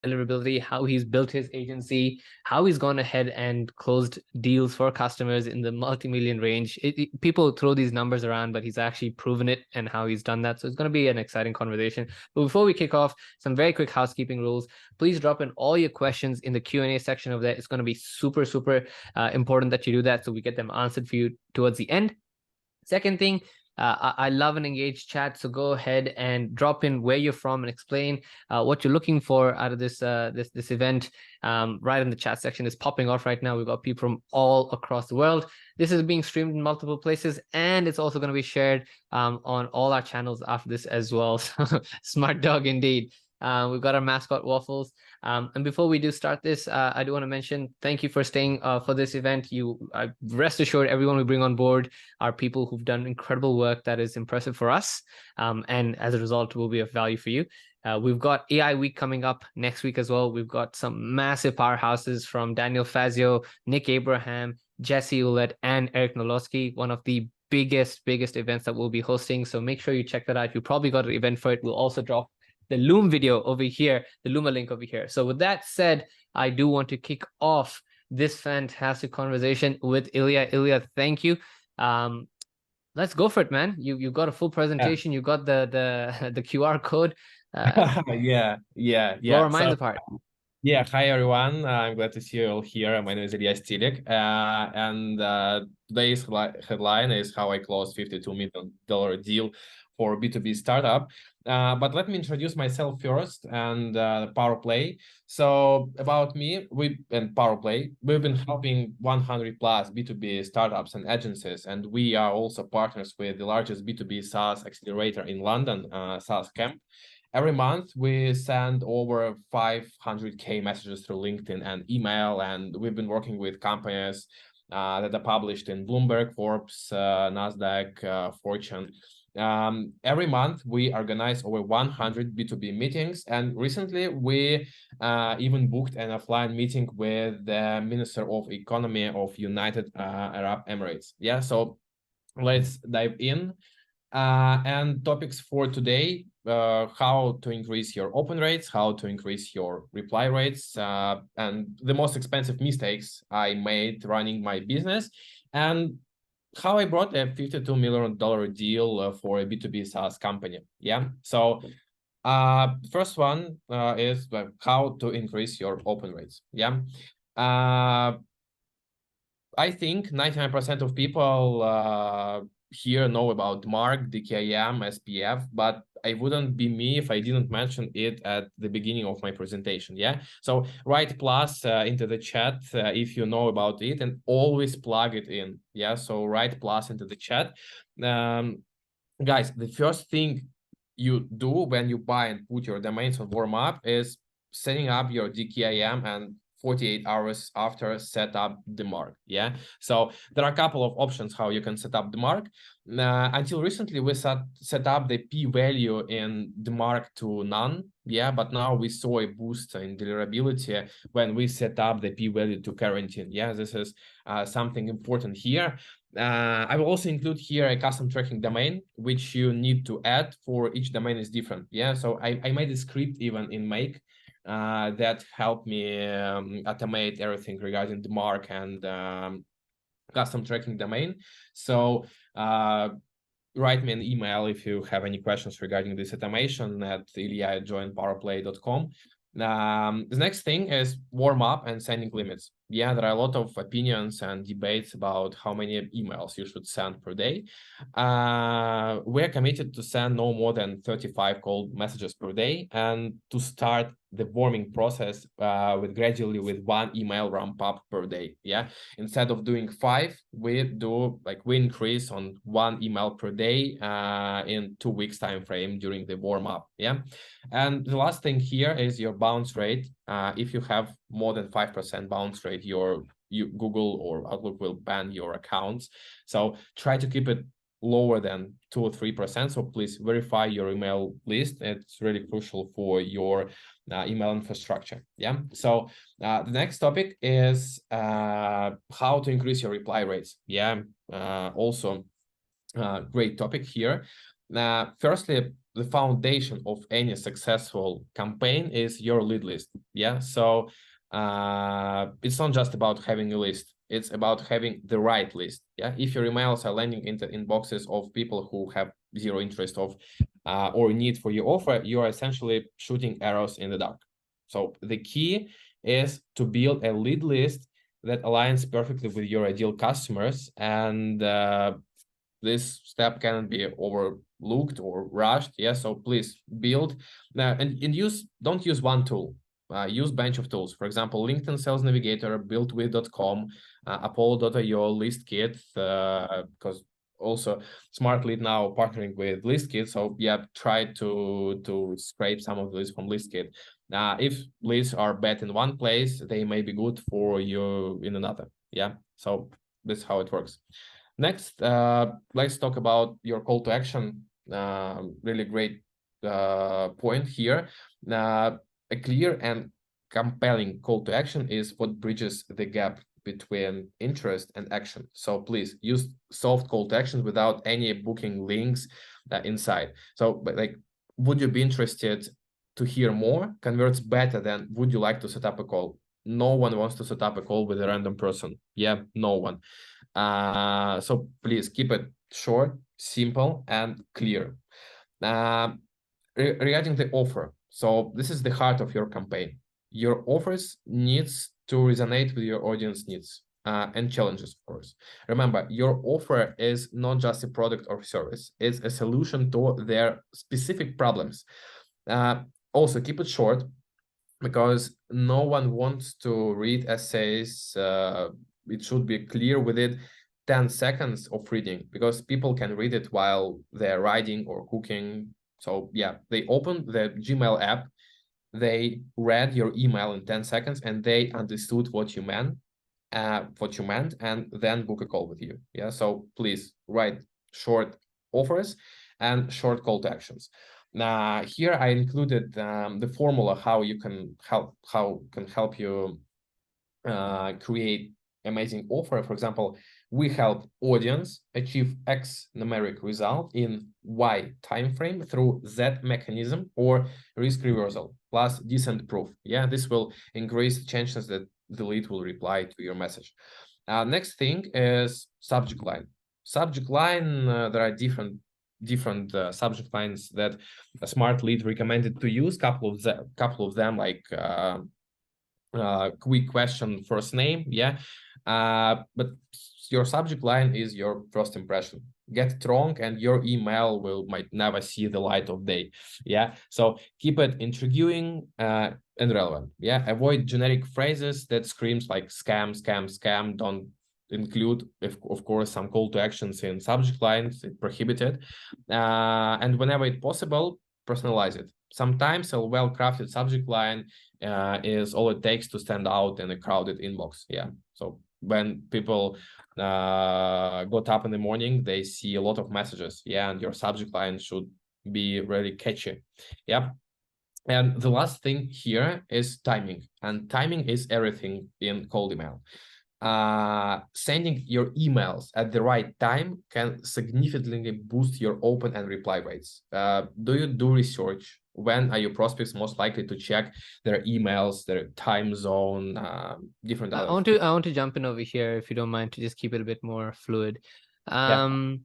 deliverability, how he's built his agency, how he's gone ahead and closed deals for customers in the multi-million range. People throw these numbers around, but he's actually proven it and how he's done that. So it's going to be an exciting conversation. But before we kick off, some very quick housekeeping rules. Please drop in all your questions in the Q&A section of that. It's going to be super, super important that you do that so we get them answered for you towards the end. Second thing, I love an engaged chat, so go ahead and drop in where you're from and explain what you're looking for out of this this event. Right in the chat section is popping off right now. We've got people from all across the world. This is being streamed in multiple places, and it's also going to be shared on all our channels after this as well. So, smart dog indeed. We've got our mascot Waffles. And before we do start this, I do want to mention thank you for staying for this event. Rest assured, everyone we bring on board are people who've done incredible work that is impressive for us, and as a result will be of value for you. We've got AI Week coming up next week as well. We've got some massive powerhouses from Daniel Fazio, Nick Abraham, Jesse Ouellette, and Eric Nolosky, one of the biggest events that we'll be hosting. So make sure you check that out. You probably got an event for it. We'll also drop the Loom video over here, the Luma link over here. So with that said, I do want to kick off this fantastic conversation with Ilya. Ilya, thank you. Let's go for it, man. You've got a full presentation. Yeah. You've got the QR code. Yeah. Blow our minds apart. Yeah, hi everyone. I'm glad to see you all here. My name is Ilya Stilik, and today's headline is how I closed $52 million deal for B2B startup. But let me introduce myself first and PowerPlay. So about me, and PowerPlay, we've been helping 100 plus B2B startups and agencies, and we are also partners with the largest B2B SaaS accelerator in London, SaaS Camp. Every month, we send over 500K messages through LinkedIn and email, and we've been working with companies that are published in Bloomberg, Forbes, NASDAQ, Fortune. Every month, we organize over 100 B2B meetings, and recently, we even booked an offline meeting with the Minister of Economy of United Arab Emirates. Yeah, so let's dive in. And topics for today, how to increase your open rates, how to increase your reply rates, and the most expensive mistakes I made running my business, and how I brought a $52 million deal for a B2B SaaS company. Yeah, so first one is how to increase your open rates. Yeah, I think 99% of people here know about DMARC, DKIM, SPF, but I wouldn't be me if I didn't mention it at the beginning of my presentation. Yeah, so write plus into the chat if you know about it, and always plug it in. Yeah, so write plus into the chat. Guys, the first thing you do when you buy and put your domains on warm up is setting up your DKIM and 48 hours after set up DMARC. Yeah, so there are a couple of options how you can set up DMARC. Until recently, we set up the p-value in DMARC to none. Yeah, but now we saw a boost in deliverability when we set up the p-value to quarantine. Yeah, this is something important here. I will also include here a custom tracking domain, which you need to add for each domain is different. Yeah, so I made a script even in Make that helped me automate everything regarding the mark and custom tracking domain. So write me an email if you have any questions regarding this automation at ilya@joinpowerplay.com. The next thing is warm up and sending limits. Yeah, there are a lot of opinions and debates about how many emails you should send per day. We're committed to send no more than 35 cold messages per day, and to start the warming process gradually with 1 email ramp up per day. Yeah, instead of doing 5, we increase on 1 email per day in 2 weeks time frame during the warm up. Yeah, and the last thing here is your bounce rate. If you have more than 5% bounce rate, Google or Outlook will ban your accounts. So try to keep it lower than 2 or 3%. So please verify your email list. It's really crucial for your email infrastructure. Yeah. So the next topic is how to increase your reply rates. Yeah. Also great topic here. Firstly, the foundation of any successful campaign is your lead list. Yeah, so it's not just about having a list, it's about having the right list. Yeah, if your emails are landing into inboxes of people who have zero interest of or need for your offer, you are essentially shooting arrows in the dark. So the key is to build a lead list that aligns perfectly with your ideal customers, and this step cannot be overlooked or rushed. Yeah, so please build and don't use one tool. Use bunch of tools. For example, LinkedIn Sales Navigator, buildwith.com, Apollo.io, ListKit, because also Smartlead now partnering with ListKit. So yeah, try to scrape some of these from ListKit. If leads are bad in one place, they may be good for you in another. Yeah, so this is how it works. Next, let's talk about your call to action. Really great point here. A clear and compelling call to action is what bridges the gap between interest and action. So please use soft call to action without any booking links inside. So, but like, would you be interested to hear more? Converts better than would you like to set up a call? No one wants to set up a call with a random person. Yeah, no one. So please keep it short, simple, and clear. Regarding the offer, so this is the heart of your campaign. Your offers needs to resonate with your audience needs and challenges, of course. Remember, your offer is not just a product or service, it's a solution to their specific problems. Also, keep it short, because no one wants to read essays. It should be clear within 10 seconds of reading, because people can read it while they're riding or cooking. So yeah, they open the Gmail app, they read your email in 10 seconds, and they understood what you meant, and then book a call with you. Yeah, so please write short offers and short call to actions. Now here I included the formula how can help you create amazing offer. For example, we help audience achieve X numeric result in Y time frame through Z mechanism or risk reversal plus decent proof. Yeah, this will increase the chances that the lead will reply to your message. Next thing is subject line. Subject line, there are different subject lines that a Smartlead recommended to use. Couple of them, like quick question, first name. Yeah, but your subject line is your first impression. Get it wrong and your email might never see the light of day. Yeah, so keep it intriguing and relevant. Yeah, avoid generic phrases that screams like scam, scam, scam. Don't include, of course, some call to actions in subject lines. It's prohibited. And whenever it's possible, personalize it. Sometimes a well-crafted subject line is all it takes to stand out in a crowded inbox. Yeah, so when people got up in the morning, they see a lot of messages. Yeah, and your subject line should be really catchy. Yeah. And the last thing here is timing, and timing is everything in cold email. Sending your emails at the right time can significantly boost your open and reply rates. Do you do research? When are your prospects most likely to check their emails, their time zone, different other things? I want to jump in over here, if you don't mind, to just keep it a bit more fluid. Yeah.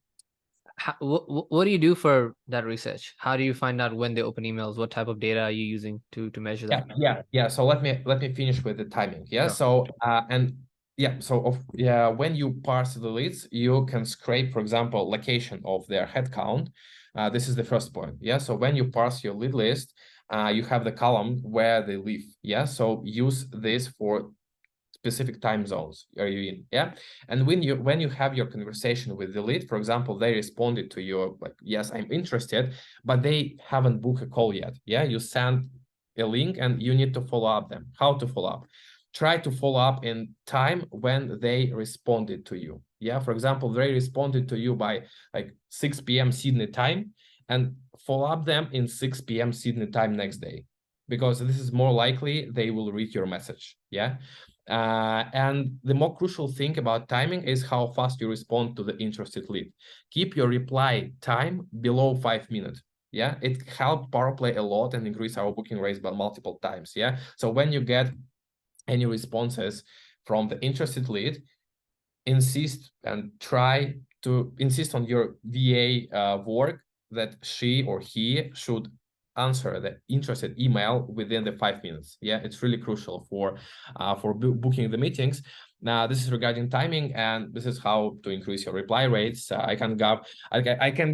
What do you do for that research? How do you find out when they open emails? What type of data are you using to measure that? Yeah. So let me finish with the timing. Yeah. Sure. So when you parse the leads, you can scrape, for example, location of their headcount. This is the first point. Yeah. So when you parse your lead list, you have the column where they live. Yeah. So use this for specific time zones are you in. Yeah. And when you have your conversation with the lead, for example, they responded to you like, yes, I'm interested, but they haven't booked a call yet. Yeah, you send a link and you need to follow up them. How to follow up? Try to follow up in time when they responded to you. Yeah, for example, they responded to you by like 6 p.m. Sydney time, and follow up them in 6 p.m. Sydney time next day, because this is more likely they will read your message. Yeah. And the more crucial thing about timing is how fast you respond to the interested lead. Keep your reply time below 5 minutes. Yeah, it helped PowerPlay a lot and increase our booking rates by multiple times. Yeah, so when you get any responses from the interested lead, insist and try to insist on your VA work that she or he should answer the interested email within the 5 minutes. Yeah, it's really crucial for booking the meetings. Now, this is regarding timing, and this is how to increase your reply rates. I can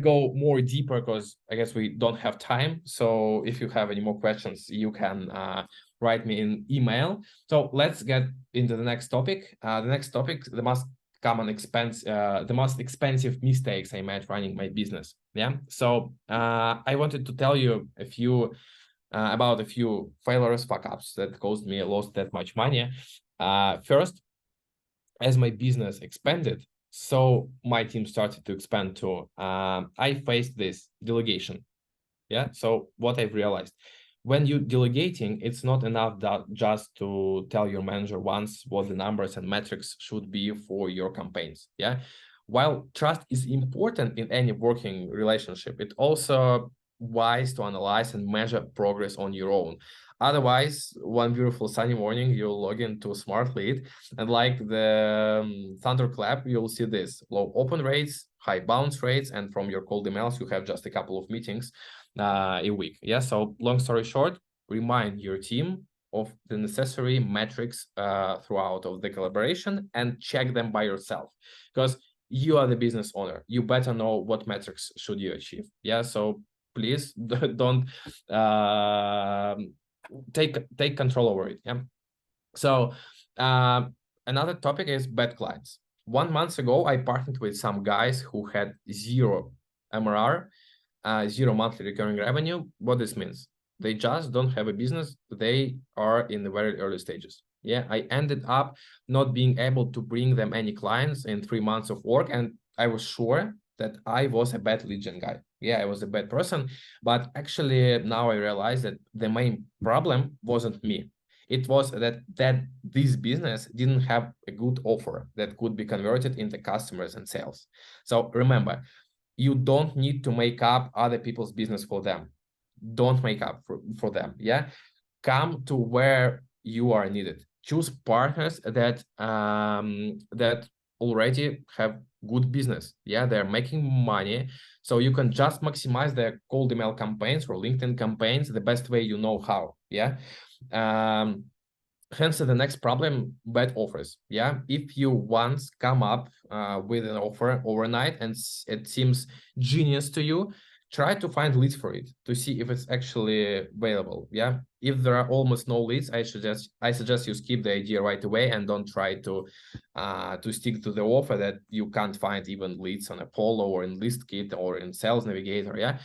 go more deeper because I guess we don't have time. So if you have any more questions, you can write me in email. So let's get into the next topic. The next topic, the most expensive mistakes I made running my business. Yeah. So I wanted to tell you about a few failures, fuck ups that cost me lost that much money. First, as my business expanded, so my team started to expand too. I faced this delegation. Yeah. So what I've realized, when you delegating, it's not enough that just to tell your manager once what the numbers and metrics should be for your campaigns. Yeah. While trust is important in any working relationship, it also wise to analyze and measure progress on your own. Otherwise, one beautiful sunny morning, you'll log into Smartlead, and like the thunderclap, you'll see this low open rates, high bounce rates, and from your cold emails, you have just a couple of meetings a week. Yeah. So long story short, remind your team of the necessary metrics throughout of the collaboration and check them by yourself, because you are the business owner. You better know what metrics should you achieve. Yeah. So please don't take control over it. Yeah. So another topic is bad clients. 1 month ago, I partnered with some guys who had zero MRR, zero monthly recurring revenue. What this means? They just don't have a business. They are in the very early stages. Yeah, I ended up not being able to bring them any clients in 3 months of work, and I was sure that I was a bad lead gen guy. Yeah, I was a bad person, but actually now I realize that the main problem wasn't me. It was that this business didn't have a good offer that could be converted into customers and sales. So remember, you don't need to make up other people's business for them. Don't make up for them. Yeah, come to where you are needed. Choose partners that already have good business. Yeah, they're making money, so you can just maximize their cold email campaigns or LinkedIn campaigns the best way you know how. Yeah. Hence the next problem, bad offers. Yeah, if you once come up with an offer overnight and it seems genius to you, try to find leads for it to see if it's actually available. Yeah, if there are almost no leads, I suggest you skip the idea right away and don't try to stick to the offer that you can't find even leads on Apollo or in ListKit or in Sales Navigator. Yeah,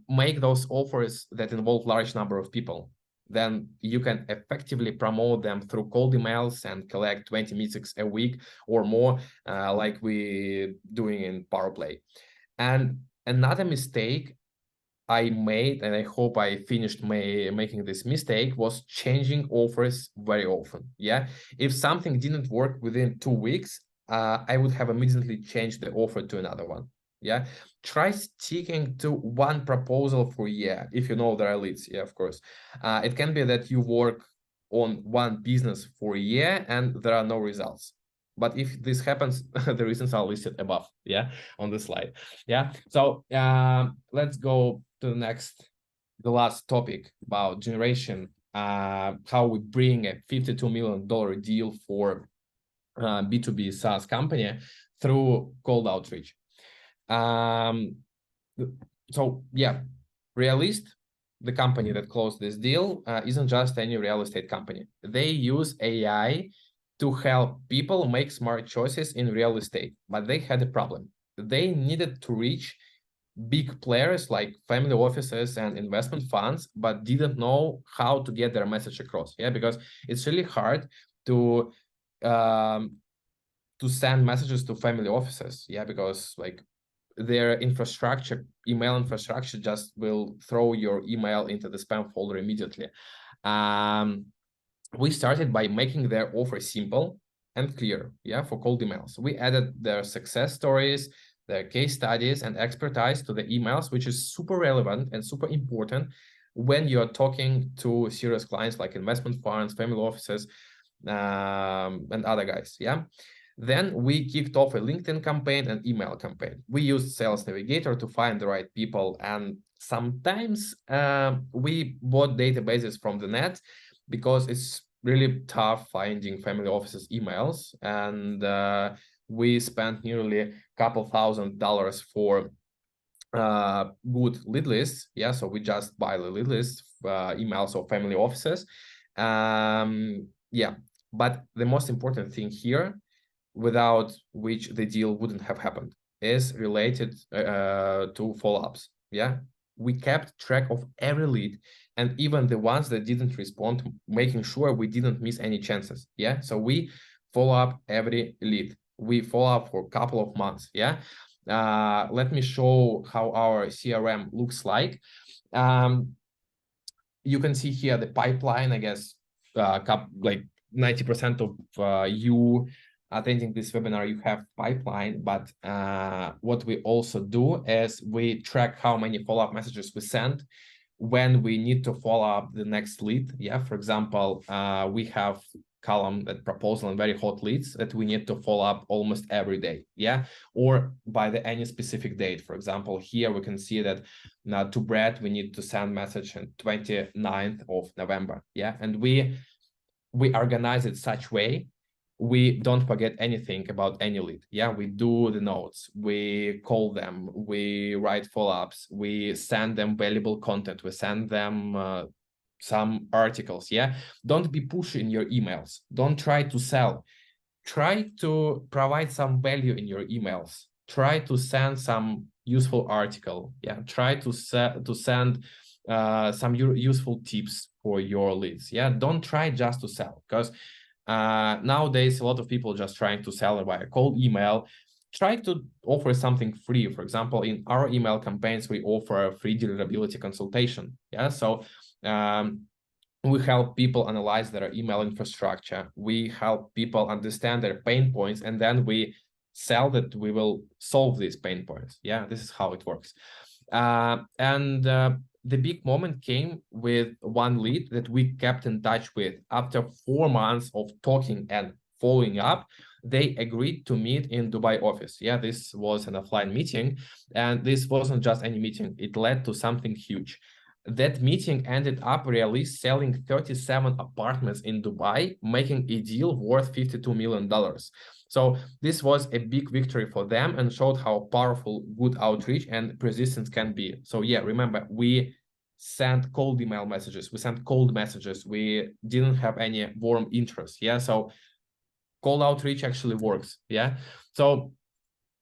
make those offers that involve large number of people. Then you can effectively promote them through cold emails and collect 20 meetings a week or more, like we doing in PowerPlay. And another mistake I made, and I hope I finished making this mistake, was changing offers very often. Yeah, if something didn't work within 2 weeks, I would have immediately changed the offer to another one. Yeah, try sticking to one proposal for a year if you know there are leads. Yeah, of course. It can be that you work on one business for a year and there are no results. But if this happens, the reasons are listed above. Yeah, on the slide. Yeah. So let's go to the last topic about generation. How we bring a $52 million deal for B2B SaaS company through cold outreach. So yeah, Realist, the company that closed this deal, isn't just any real estate company. They use AI to help people make smart choices in real estate, but they had a problem. They needed to reach big players like family offices and investment funds, but didn't know how to get their message across. Yeah, because it's really hard to send messages to family offices. Yeah, because like their infrastructure, email infrastructure, just will throw your email into the spam folder immediately. We started by making their offer simple and clear. Yeah, for cold emails, we added their success stories, their case studies and expertise to the emails, which is super relevant and super important when you're talking to serious clients like investment funds, family offices, and other guys. Yeah. Then we kicked off a LinkedIn campaign and email campaign. We used Sales Navigator to find the right people, and sometimes we bought databases from the net because it's really tough finding family offices emails, and we spent nearly a couple $1,000 for good lead lists. Yeah, so we just buy the lead list emails of family offices. Yeah, but the most important thing here, without which the deal wouldn't have happened, is related to follow-ups. Yeah, we kept track of every lead, and even the ones that didn't respond, making sure we didn't miss any chances. Yeah, so we follow up every lead. We follow up for a couple of months. Yeah. Let me show how our CRM looks like. You can see here the pipeline. I guess like 90% of you attending this webinar, you have pipeline, but what we also do is we track how many follow-up messages we send when we need to follow up the next lead. Yeah, for example, we have column that proposal and very hot leads that we need to follow up almost every day. Yeah, or by any specific date. For example, here we can see that now to Brad we need to send message on 29th of November. Yeah, and we organize it such way we don't forget anything about any lead. Yeah, we do the notes, we call them, we write follow-ups, we send them valuable content, we send them some articles. Yeah, don't be pushy in your emails. Don't try to sell. Try to provide some value in your emails. Try to send some useful article. Yeah, try to send some useful tips for your leads. Yeah, don't try just to sell, because nowadays a lot of people just trying to sell via cold email. Try to offer something free. For example, in our email campaigns, we offer a free deliverability consultation. Yeah, so we help people analyze their email infrastructure. We help people understand their pain points, and then we sell that we will solve these pain points. Yeah, this is how it works. The big moment came with one lead that we kept in touch with. After 4 months of talking and following up, they agreed to meet in Dubai office. Yeah, this was an offline meeting, and this wasn't just any meeting. It led to something huge. That meeting ended up really selling 37 apartments in Dubai, making a deal worth $52 million. So this was a big victory for them and showed how powerful good outreach and persistence can be. So yeah, remember, we sent cold email messages, we sent cold messages, we didn't have any warm interest. Yeah, so cold outreach actually works. Yeah, so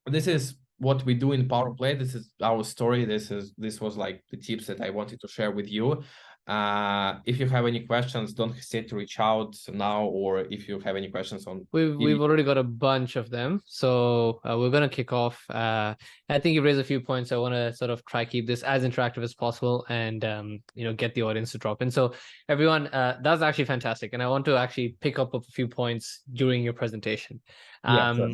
this is what we do in PowerPlay. This is our story. This was like the tips that I wanted to share with you. If you have any questions, don't hesitate to reach out now, or if you have any questions on we've already got a bunch of them, so we're going to kick off. I think you raised a few points. I want to sort of try keep this as interactive as possible, and get the audience to drop in. So everyone, that's actually fantastic, and I want to actually pick up a few points during your presentation. Yeah, sure.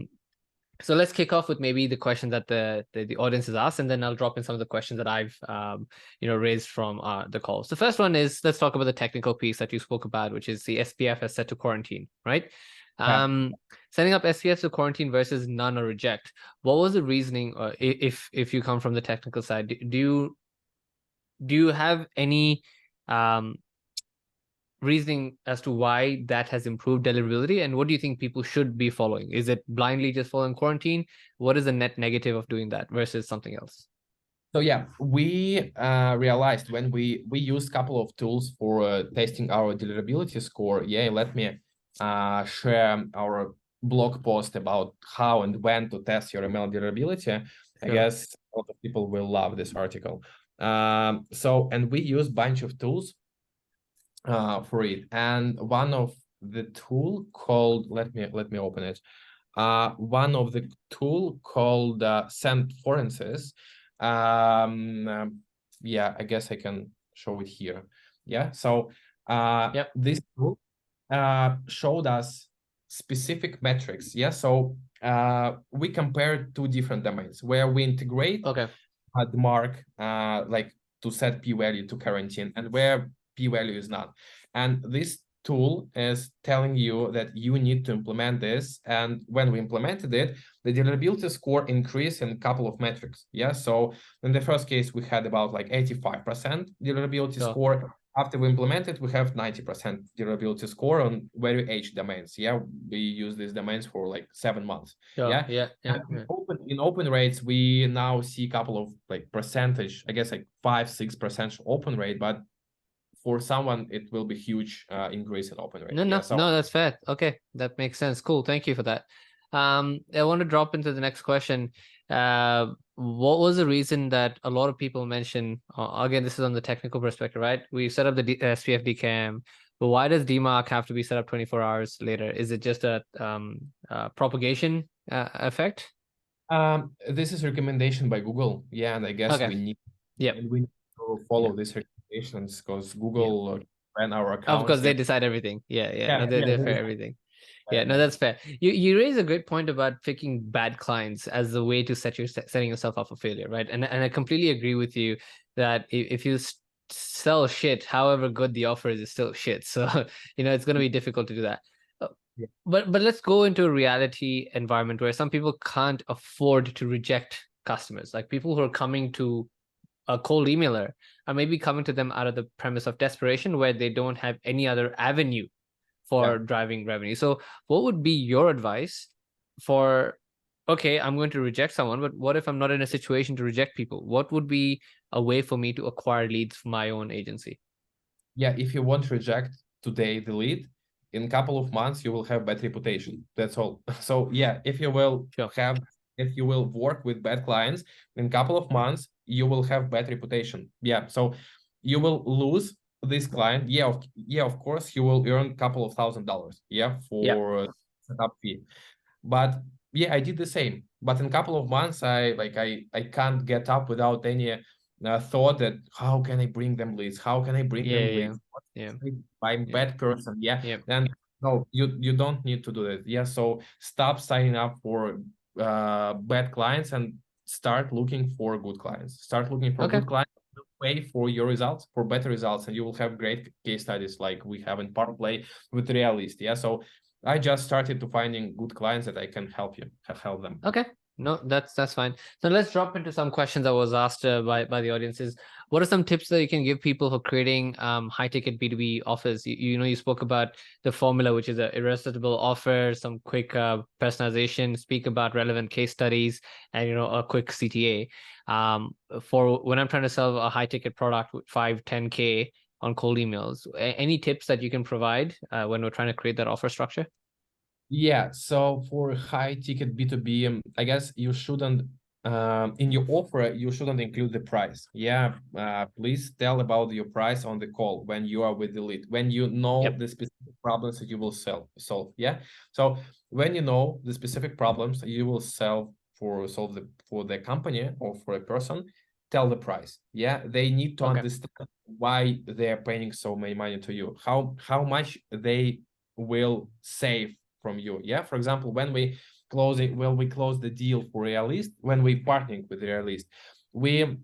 So let's kick off with maybe the questions that the audience has asked, and then I'll drop in some of the questions that I've raised from the call. So the first one is, let's talk about the technical piece that you spoke about, which is the SPF as set to quarantine, right? Yeah. Setting up SPF to quarantine versus none or reject. What was the reasoning, if you come from the technical side? Do you have any reasoning as to why that has improved deliverability, and what do you think people should be following? Is it blindly just following quarantine? What is the net negative of doing that versus something else? So yeah, we realized when we used a couple of tools for testing our deliverability score. Yeah, let me share our blog post about how and when to test your email deliverability. Sure. I guess a lot of people will love this article. And we use a bunch of tools for it, and one of the tool called, let me open it. One of the tool called Send Forensics. Yeah, I guess I can show it here. Yeah, so this tool showed us specific metrics. Yeah, so we compare two different domains where we integrate Okay. the mark like to set p-value to quarantine, and where p-value is not. And this tool is telling you that you need to implement this. And when we implemented it, the deliverability score increased in a couple of metrics. Yeah, so in the first case, we had about like 85% deliverability Sure. score. After we implement it, we have 90% durability score on very aged domains. Yeah, we use these domains for like 7 months. Sure. Yeah. Yeah. And in open rates, we now see a couple of like percentage, I guess like 5-6% open rate, but for someone it will be huge increase in open rate. No, Yeah. So no, that's fair. Okay, that makes sense. Cool. Thank you for that. I want to drop into the next question. What was the reason that a lot of people mention, again, this is on the technical perspective, right? We set up the SPF DKIM, but why does DMARC have to be set up 24 hours later? Is it just a propagation effect? this is recommendation by Google. Yeah, and I guess Okay. we need Yep. and we need to Yeah. follow these recommendations because Yeah. Google ran our Of accounts. course, they Yeah. decide everything. Yeah. Yeah. No, Yeah, they yeah, fair everything. Yeah, no, yeah. that's fair. You raise a great point about picking bad clients as the way to setting yourself up for failure, right? And I completely agree with you that if you sell shit, however good the offer is, it's still shit. So it's going to be difficult to do that. Uh, Yeah. But let's go into a reality environment where some people can't afford to reject customers, like people who are coming to a cold emailer are maybe coming to them out of the premise of desperation, where they don't have any other avenue Yeah. for driving revenue. So what would be your advice for, okay, I'm going to reject someone, but what if I'm not in a situation to reject people? What would be a way for me to acquire leads for my own agency? Yeah, if you want to reject today the lead, in a couple of months you will have bad reputation. That's all. So yeah, Sure. if you will work with bad clients, in a couple of months you will have bad reputation. Yeah, so you will lose this client. Yeah, of course you will earn a couple of $1,000. Yeah, Yeah. for setup fee. But yeah, I did the same. But in a couple of months, I can't get up without any thought that how can I bring them leads? How can I bring Yeah. them Yeah. leads? Yeah. I'm Yeah. bad person. Yeah. Yeah. And no, you don't need to do that. Yeah. So stop signing up for bad clients and start looking for good clients. Start looking for Okay. good clients. Pay for your results, for better results, and you will have great case studies like we have in Play with Realist. Yeah. So I just started to finding good clients that I can help them. Okay. No, that's fine. So let's drop into some questions I was asked by the audiences. What are some tips that you can give people for creating high ticket B2B offers? You spoke about the formula, which is a irresistible offer, some quick personalization, speak about relevant case studies, and a quick CTA. For when I'm trying to sell a high ticket product with 5-10K on cold emails, any tips that you can provide when we're trying to create that offer structure? Yeah, so for high ticket B2B, I guess you shouldn't in your offer you shouldn't include the price. Yeah, please tell about your price on the call when you are with the lead, when you know Yep. the specific problems that you will solve. Yeah, so when you know the specific problems you will solve for the company or for a person, tell the price. Yeah, they need to Okay. understand why they are paying so many money to you, how much they will save from you. Yeah, for example, when we close the deal for Realist, when we partnering with Realist, we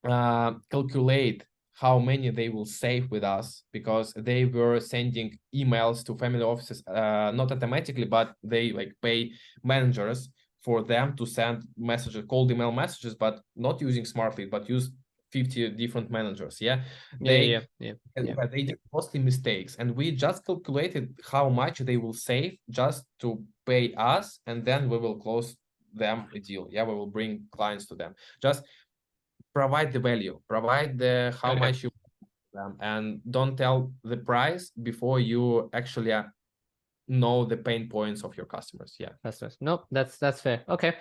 calculate how many they will save with us, because they were sending emails to family offices, not automatically, but they like pay managers for them to send messages, cold email messages, but not using Smartlead, but use 50 different managers. Yeah, Yeah. they did mostly mistakes, and we just calculated how much they will save just to pay us, and then we will close them a deal. Yeah, we will bring clients to them. Just provide the value, provide the how Okay. much you them, and don't tell the price before you actually know the pain points of your customers. Yeah. Nope, that's fair. Okay.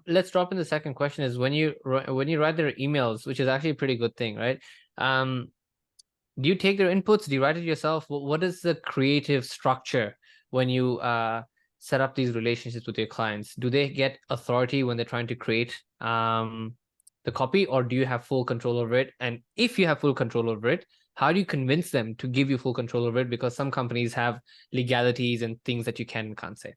Let's drop in the second question is when you write their emails, which is actually a pretty good thing, right? Do you take their inputs? Do you write it yourself? What is the creative structure when you set up these relationships with your clients? Do they get authority when they're trying to create the copy, or do you have full control over it? And if you have full control over it, how do you convince them to give you full control over it? Because some companies have legalities and things that you can and can't say.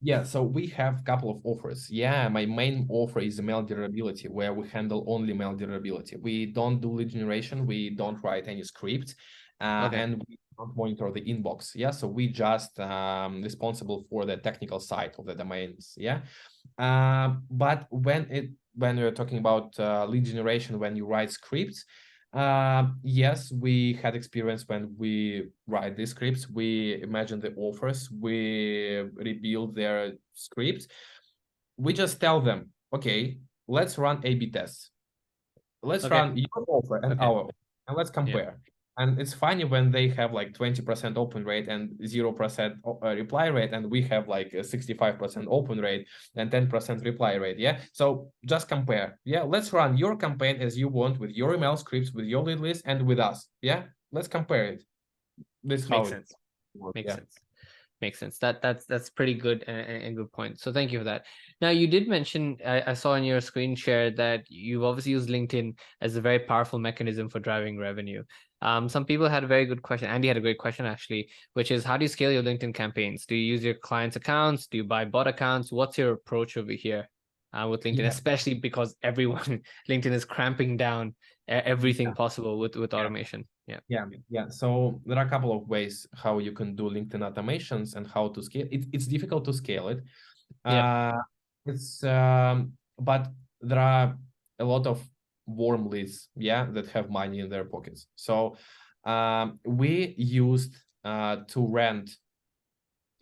Yeah, so we have a couple of offers. Yeah, my main offer is mail deliverability, where we handle only mail deliverability. We don't do lead generation, we don't write any scripts, Okay. and we don't monitor the inbox. Yeah, so we just responsible for the technical side of the domains. Yeah, but when we're talking about lead generation, when you write scripts, yes, we had experience when we write these scripts. We imagine the offers, we rebuild their scripts. We just tell them, okay, let's run A/B tests. Let's Okay. run your offer and Okay. our offer, and let's Yeah. compare. And it's funny when they have like 20% open rate and 0% reply rate, and we have like a 65% open rate and 10% reply rate. Yeah. So just compare. Yeah. Let's run your campaign as you want with your email scripts, with your lead list, and with us. Yeah. Let's compare it. This is how Makes it sense. works. Makes Yeah. sense. Makes sense. That's pretty good and good point. So thank you for that. Now you did mention I saw on your screen share that you've obviously used LinkedIn as a very powerful mechanism for driving revenue. Some people had a very good question. Andy had a great question actually, which is how do you scale your LinkedIn campaigns? Do you use your clients' accounts? Do you buy bot accounts? What's your approach over here with LinkedIn, Yeah. especially because everyone LinkedIn is cramping down everything possible with Yeah. automation. Yeah. Yeah. So there are a couple of ways how you can do LinkedIn automations and how to scale it. It's difficult to scale it. Yeah. It's but there are a lot of warm leads, yeah, that have money in their pockets. So we used to rent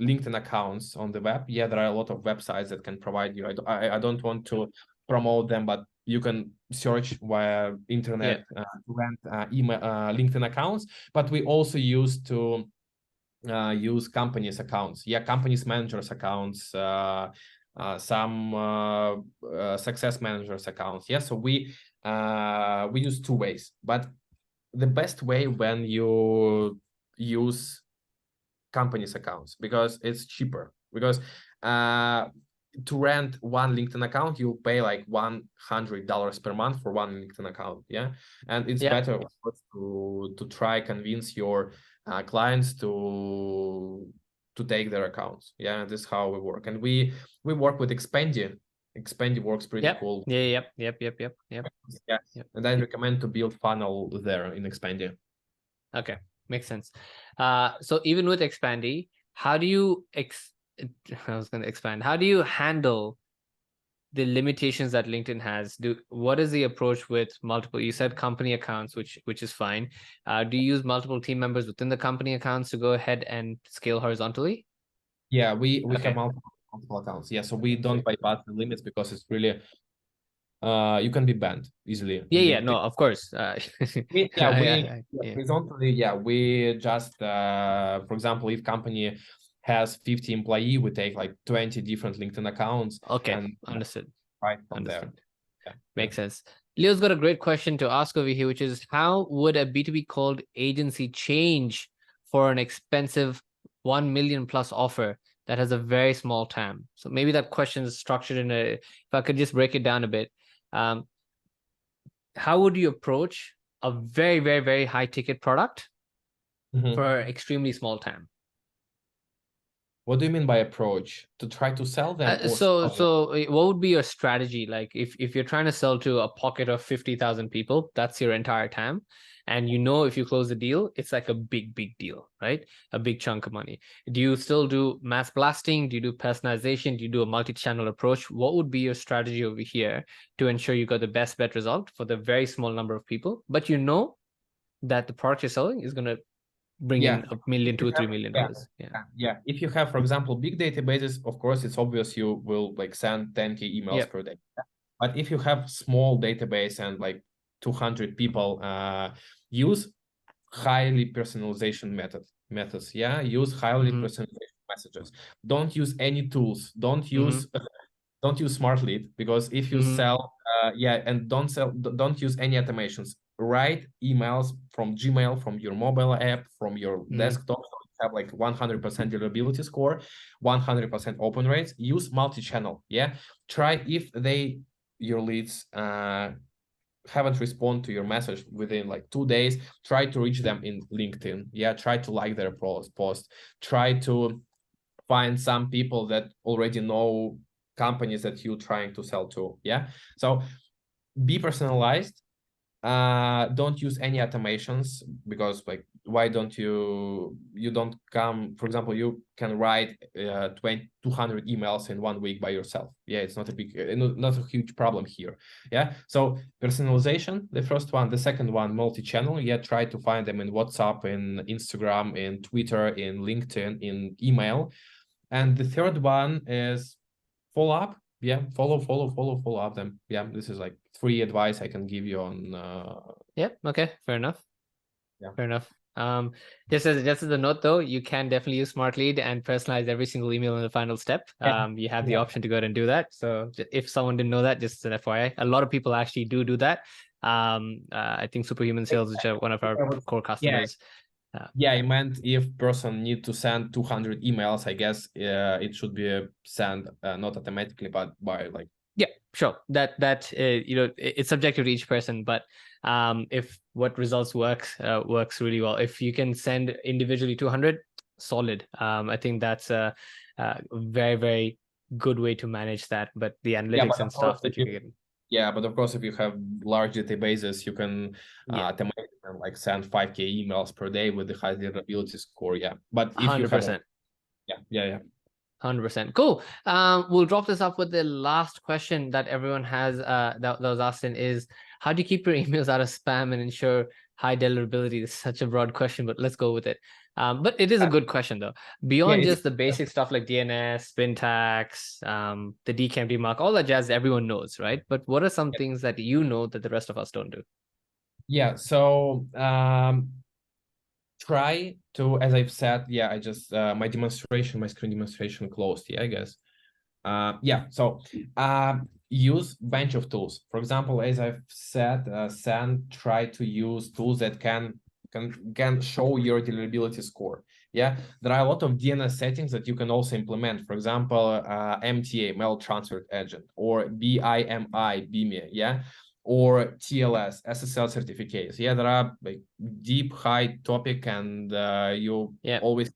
LinkedIn accounts on the web. Yeah, there are a lot of websites that can provide you. I don't want to promote them, but you can search via internet to rent email LinkedIn accounts. But we also used to use companies accounts. Yeah, companies managers accounts, some success managers accounts. Yeah, so we use two ways, but the best way when you use companies accounts because it's cheaper, because to rent one LinkedIn account you pay like $100 per month for one LinkedIn account. Yeah, and it's Yeah. better, of course, to try convince your clients to take their accounts. Yeah, this is how we work, and we work with Expendi works pretty Yep. cool. Yeah. Yep. Yeah, Yep. and I recommend to build funnel there in Expendi. Okay, makes sense. So even with Expandy, how do you I was going to expand. How do you handle the limitations that LinkedIn has? What is the approach with multiple? You said company accounts, which is fine. Do you use multiple team members within the company accounts to go ahead and scale horizontally? Yeah, we have Okay. multiple accounts. Yeah, so we don't bypass the limits because it's really you can be banned easily in Yeah. No, LinkedIn. of course. Yeah. Horizontally, yeah, we just for example, if company has 50 employee, we take like 20 different LinkedIn accounts Okay, and understood. right from there. Understood. Yeah, yeah. Makes sense. Leo's got a great question to ask over here, which is how would a B2B cold agency change for an expensive 1 million plus offer that has a very small TAM? So maybe that question is structured in if I could just break it down a bit. How would you approach a very, very, very high ticket product for extremely small TAM? What do you mean by approach? To try to sell them or So sell them? what would be your strategy? Like if you're trying to sell to a pocket of 50,000 people, that's your entire TAM. And you know if you close the deal, it's like a big, big deal, right? A big chunk of money. Do you still do mass blasting? Do you do personalization? Do you do a multi-channel approach? What would be your strategy over here to ensure you got the best bet result for the very small number of people? But you know that the product you're selling is going to bring Yeah, in $1 million, if you $2, have, $3 million. yeah, Yeah. yeah. If you have, for example, big databases, of course, it's obvious you will like send 10K emails Yep. per day. But if you have small database and like 200 people, use highly personalization methods. Yeah, use highly Mm-hmm. personalization messages. Don't use any tools. Mm-hmm. Don't use Smartlead, because if you Mm-hmm. sell, and don't use any automations. Write emails from Gmail, from your mobile app, from your Mm-hmm. desktop. So you have like 100% deliverability score, 100% open rates. Use multi-channel. Yeah, try if your leads haven't responded to your message within like 2 days, try to reach them in LinkedIn. Yeah, try to like their post. Try to find some people that already know companies that you're trying to sell to. Yeah, so be personalized. Don't use any automations, because like, why don't you don't come, for example, you can write 200 emails in 1 week by yourself. Yeah, it's not a big, not a huge problem here. Yeah, so personalization, the first one. The second one, multi-channel. Yeah, try to find them in WhatsApp, in Instagram, in Twitter, in LinkedIn, in email. And the third one is follow up. Yeah, follow up them. Yeah, this is like 3 advice I can give you on Yep. Okay. Fair enough. Yeah. Fair enough. Just as a note though, you can definitely use Smartlead and personalize every single email in the final step. You have the option to go ahead and do that. So if someone didn't know that, just an FYI, a lot of people actually do that. I think Superhuman Sales, which are one of our core customers. Yeah, I meant if person need to send 200 emails, I guess it should be sent not automatically, but by like. Yeah, sure. That you know, it's subjective to each person, but if what results works really well. If you can send individually 200, solid. I think that's a very, very good way to manage that. But the analytics and stuff that you can get. Yeah, but of course, if you have large databases, you can automatically like send 5K emails per day with the high deliverability score. Yeah, but if 100%. you have, yeah. 100%. Cool. We'll drop this up with the last question that everyone has that was asked in is, how do you keep your emails out of spam and ensure high deliverability? It's such a broad question, but let's go with it. But it is a good question though. Beyond just the basic stuff like DNS, syntax, the DKIM mark, all that jazz everyone knows, right? But what are some things that you know that the rest of us don't do? Yeah, so try to, as I've said, I just my screen demonstration closed. Yeah, I guess. So use bunch of tools. For example, as I've said, try to use tools that can show your deliverability score. Yeah, there are a lot of DNS settings that you can also implement. For example, MTA, Mail Transfer Agent, or BIMI, yeah, or TLS, SSL certificates. Yeah, there are like deep, high topic, and you always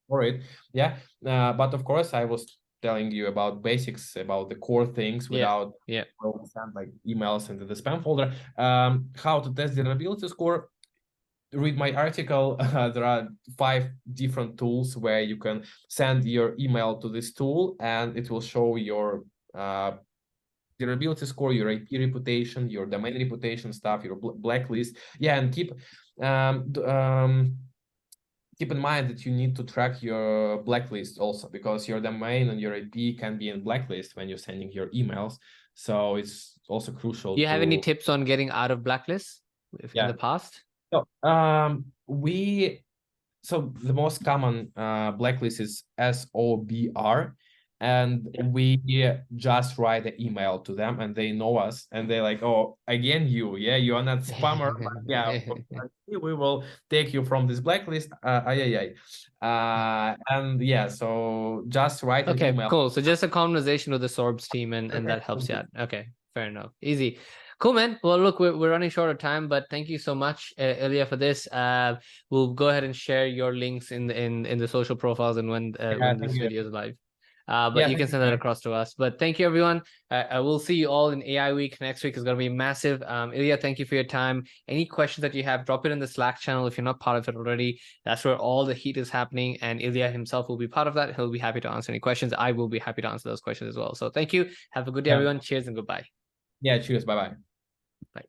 for it. Yeah, but of course, I was telling you about basics, about the core things without send like emails into the spam folder. How to test the deliverability score? Read my article. There are 5 different tools where you can send your email to this tool, and it will show your deliverability score, your IP reputation, your domain reputation stuff, your blacklist. Yeah, and keep in mind that you need to track your blacklist also, because your domain and your IP can be in blacklist when you're sending your emails. So it's also crucial. Do you have any tips on getting out of blacklists in the past? So the most common blacklist is SOBR, and we just write an email to them, and they know us, and they're like, oh, again, you are not spammer. We will take you from this blacklist. And so just write an email. Cool. So just a conversation with the Sorbs team, and that helps you out. Okay, fair enough. Easy. Cool, man. Well, look, we're running short of time, but thank you so much, Ilya, for this. We'll go ahead and share your links in the social profiles and when this video is live. But you can send that across to us. But thank you, everyone. I will see you all in AI Week. Next week is going to be massive. Ilya, thank you for your time. Any questions that you have, drop it in the Slack channel if you're not part of it already. That's where all the heat is happening, and Ilya himself will be part of that. He'll be happy to answer any questions. I will be happy to answer those questions as well. So thank you. Have a good day, everyone. Cheers and goodbye. Yeah, cheers. Bye-bye. Bye.